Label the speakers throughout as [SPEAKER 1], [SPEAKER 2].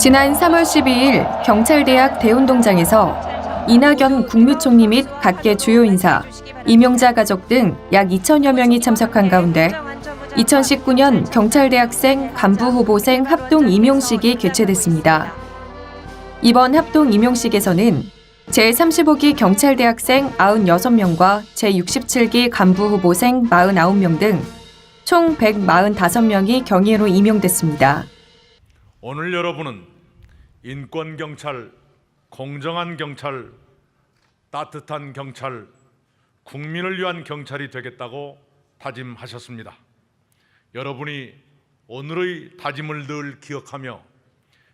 [SPEAKER 1] 지난 3월 12일 경찰대학 대운동장에서 이낙연 국무총리 및 각계 주요 인사, 임용자 가족 등 약 2천여 명이 참석한 가운데 2019년 경찰대학생 간부 후보생 합동 임용식이 개최됐습니다. 이번 합동 임용식에서는 제35기 경찰대학생 96명과 제67기 간부 후보생 49명 등 총 145명이 경위로 임용됐습니다.
[SPEAKER 2] 오늘 여러분은 인권경찰, 공정한 경찰, 따뜻한 경찰, 국민을 위한 경찰이 되겠다고 다짐하셨습니다. 여러분이 오늘의 다짐을 늘 기억하며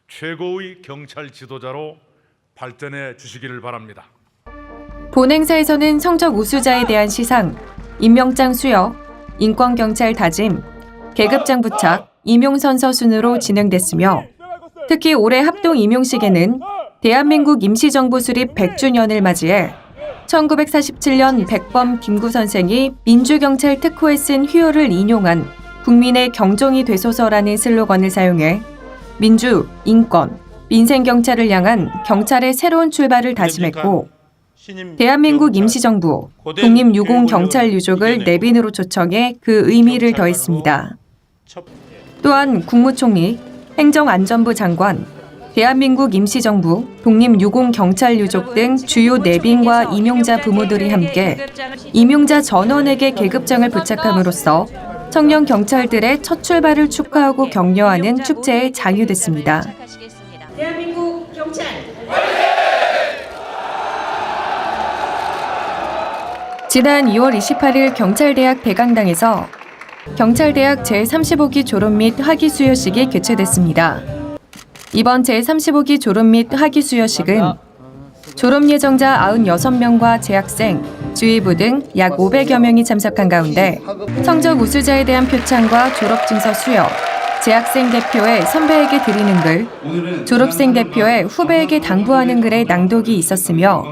[SPEAKER 2] 최고의 경찰 지도자로 발전해 주시기를 바랍니다.
[SPEAKER 1] 본 행사에서는 성적 우수자에 대한 시상, 임명장 수여, 인권경찰 다짐, 계급장 부착, 임용선서 순으로 진행됐으며 특히 올해 합동 임용식에는 대한민국 임시정부 수립 100주년을 맞이해 1947년 백범 김구 선생이 민주경찰 특호에 쓴 휴요를 인용한 국민의 경종이 되소서라는 슬로건을 사용해 민주, 인권, 민생경찰을 향한 경찰의 새로운 출발을 다짐했고 대한민국 임시정부, 독립유공경찰유족을 내빈으로 초청해 그 의미를 더했습니다. 또한 국무총리, 행정안전부 장관, 대한민국 임시정부, 독립유공경찰유족 등 주요 내빈과 임용자 부모들이 함께 임용자 전원에게 계급장을 부착함으로써 청년 경찰들의 첫 출발을 축하하고 격려하는 축제에 장유됐습니다.
[SPEAKER 3] 대한민국 경찰!
[SPEAKER 1] 지난 2월 28일 경찰대학 대강당에서 경찰대학 제35기 졸업 및 학위 수여식이 개최됐습니다. 이번 제35기 졸업 및 학위 수여식은 졸업 예정자 96명과 재학생, 주의부 등 약 500여 명이 참석한 가운데 성적 우수자에 대한 표창과 졸업증서 수여, 재학생 대표의 선배에게 드리는 글, 졸업생 대표의 후배에게 당부하는 글의 낭독이 있었으며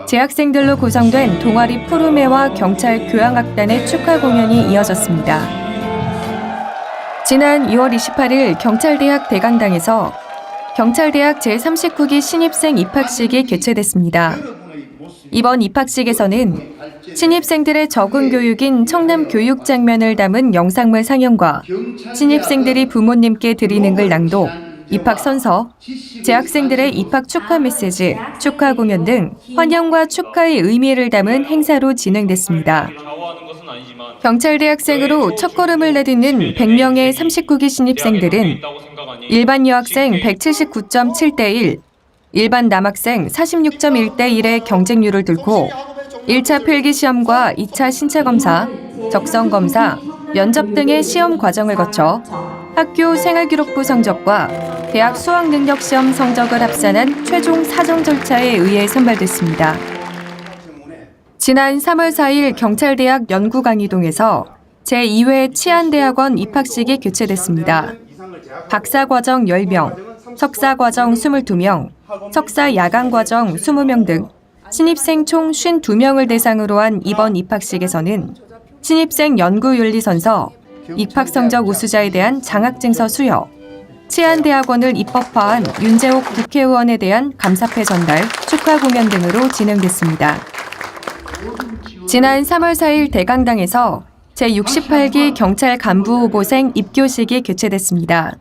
[SPEAKER 1] 재학생들로 구성된 동아리 푸르메와 경찰 교향악단의 축하 공연이 이어졌습니다. 지난 2월 28일 경찰대학 대강당에서 경찰대학 제39기 신입생 입학식이 개최됐습니다. 이번 입학식에서는 신입생들의 적응 교육인 청남 교육 장면을 담은 영상물 상영과 신입생들이 부모님께 드리는 글 낭독, 입학 선서, 재학생들의 입학 축하 메시지, 축하 공연 등 환영과 축하의 의미를 담은 행사로 진행됐습니다. 경찰대학생으로 첫걸음을 내딛는 100명의 39기 신입생들은 일반 여학생 179.7대 1, 일반 남학생 46.1대 1의 경쟁률을 뚫고 1차 필기시험과 2차 신체검사, 적성검사, 면접 등의 시험 과정을 거쳐 학교 생활기록부 성적과 대학 수학능력시험 성적을 합산한 최종 사정 절차에 의해 선발됐습니다. 지난 3월 4일 경찰대학 연구강의동에서 제2회 치안대학원 입학식이 개최됐습니다. 박사과정 10명, 석사과정 22명, 석사 야간과정 20명 등 신입생 총 52명을 대상으로 한 이번 입학식에서는 신입생 연구윤리선서, 입학성적 우수자에 대한 장학증서 수여, 치안대학원을 입법화한 윤재옥 국회의원에 대한 감사패 전달, 축하 공연 등으로 진행됐습니다. 지난 3월 4일 대강당에서 제68기 경찰 간부 후보생 입교식이 개최됐습니다.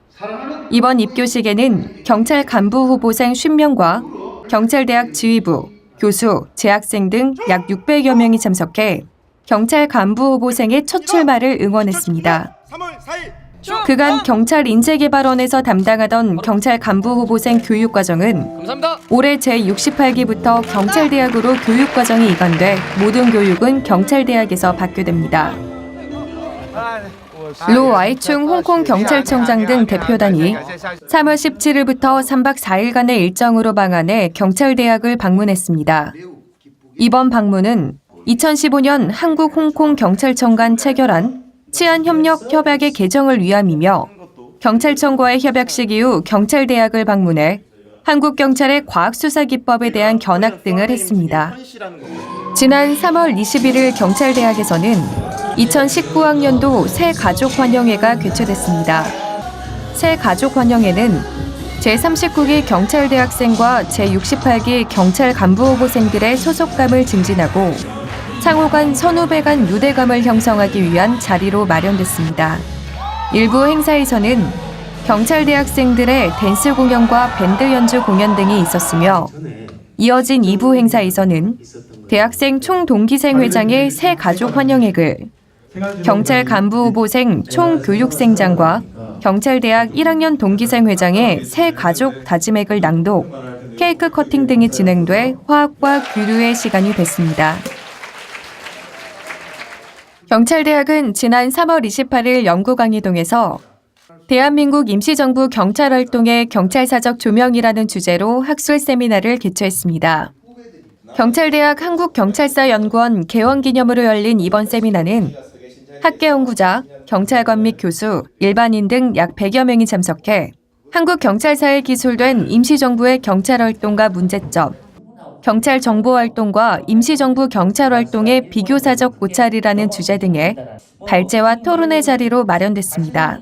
[SPEAKER 1] 이번 입교식에는 경찰 간부 후보생 50명과 경찰대학 지휘부, 교수, 재학생 등 약 600여 명이 참석해 경찰 간부 후보생의 첫 출마를 응원했습니다. 그간 경찰 인재개발원에서 담당하던 경찰 간부 후보생 교육과정은 올해 제68기부터 경찰대학으로 교육과정이 이관돼 모든 교육은 경찰대학에서 받게 됩니다. 로 와이충 홍콩 경찰청장 등 대표단이 3월 17일부터 3박 4일간의 일정으로 방한해 경찰대학을 방문했습니다. 이번 방문은 2015년 한국 홍콩 경찰청 간 체결한 치안협력 협약의 개정을 위함이며 경찰청과의 협약식 이후 경찰대학을 방문해 한국 경찰의 과학수사기법에 대한 견학 등을 했습니다. 지난 3월 21일 경찰대학에서는 2019학년도 새 가족환영회가 개최됐습니다. 새 가족환영회는 제39기 경찰대학생과 제68기 경찰 간부후보생들의 소속감을 증진하고 상호 간 선후배 간 유대감을 형성하기 위한 자리로 마련됐습니다. 일부 행사에서는 경찰대학생들의 댄스 공연과 밴드 연주 공연 등이 있었으며 이어진 2부 행사에서는 대학생 총동기생회장의 새 가족 환영회를, 경찰 간부후보생 총교육생장과 경찰대학 1학년 동기생회장의 새 가족 다짐액을 낭독, 케이크 커팅 등이 진행돼 화합과 교류의 시간이 됐습니다. 경찰대학은 지난 3월 28일 영구강의동에서 대한민국 임시정부 경찰활동의 경찰사적 조명이라는 주제로 학술 세미나를 개최했습니다. 경찰대학 한국경찰사연구원 개원기념으로 열린 이번 세미나는 학계 연구자, 경찰관 및 교수, 일반인 등 약 100여 명이 참석해 한국 경찰사에 기술된 임시정부의 경찰활동과 문제점, 경찰 정보활동과 임시정부 경찰활동의 비교사적 고찰이라는 주제 등의 발제와 토론의 자리로 마련됐습니다.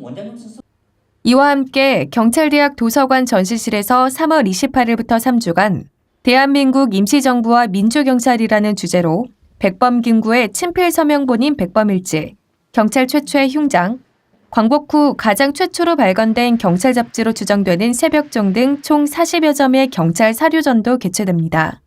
[SPEAKER 1] 이와 함께 경찰대학 도서관 전시실에서 3월 28일부터 3주간 대한민국 임시정부와 민주경찰이라는 주제로 백범김구의 친필 서명본인 백범일지, 경찰 최초의 흉장, 광복 후 가장 최초로 발간된 경찰 잡지로 추정되는 새벽종 등 총 40여 점의 경찰 사료전도 개최됩니다.